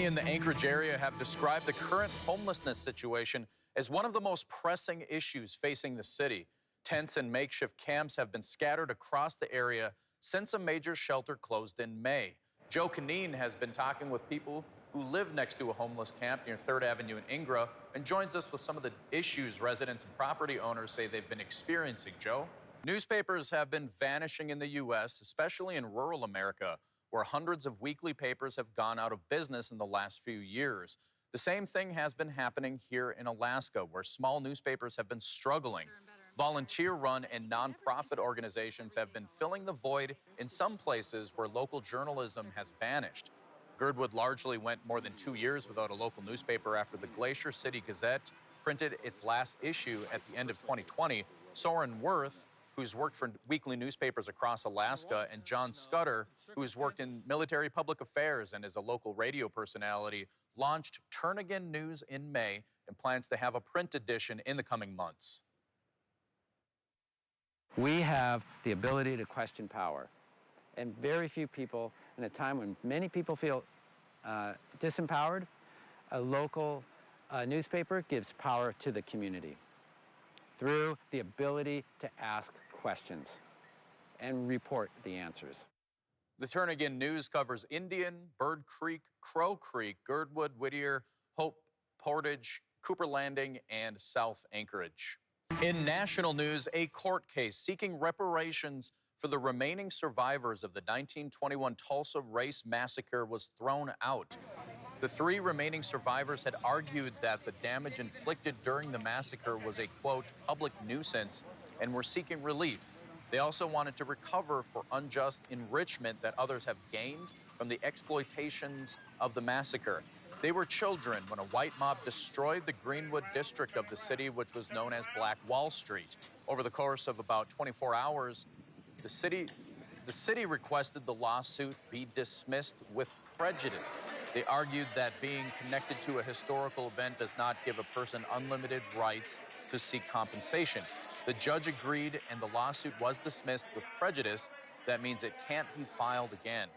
Many in the Anchorage area have described the current homelessness situation as one of the most pressing issues facing the city. Tents and makeshift camps have been scattered across the area since a major shelter closed in May. Joe Canine has been talking with people who live next to a homeless camp near 3rd Avenue in Ingra and joins us with some of the issues residents and property owners say they've been experiencing. Joe? Newspapers have been vanishing in the U.S., especially in rural America, where hundreds of weekly papers have gone out of business in the last few years. The same thing has been happening here in Alaska, where small newspapers have been struggling. Volunteer-run and nonprofit organizations have been filling the void in some places where local journalism has vanished. Girdwood largely went more than 2 years without a local newspaper after the Glacier City Gazette printed its last issue at the end of 2020. Soren Worth, who's worked for weekly newspapers across Alaska, and John Scudder, who's worked in military public affairs and is a local radio personality, launched Turn Again News in May and plans to have a print edition in the coming months. We have the ability to question power, and very few people, in a time when many people feel disempowered, a local newspaper gives power to the community through the ability to ask questions and report the answers. The Turn Again News covers Indian, Bird Creek, Crow Creek, Girdwood, Whittier, Hope, Portage, Cooper Landing, and South Anchorage. In national news, a court case seeking reparations for the remaining survivors of the 1921 Tulsa Race Massacre was thrown out. The 3 remaining survivors had argued that the damage inflicted during the massacre was a, quote, public nuisance and were seeking relief. They also wanted to recover for unjust enrichment that others have gained from the exploitations of the massacre. They were children when a white mob destroyed the Greenwood district of the city, which was known as Black Wall Street. Over the course of about 24 hours, the city requested the lawsuit be dismissed with prejudice. They argued that being connected to a historical event does not give a person unlimited rights to seek compensation. The judge agreed, and the lawsuit was dismissed with prejudice. That means it can't be filed again.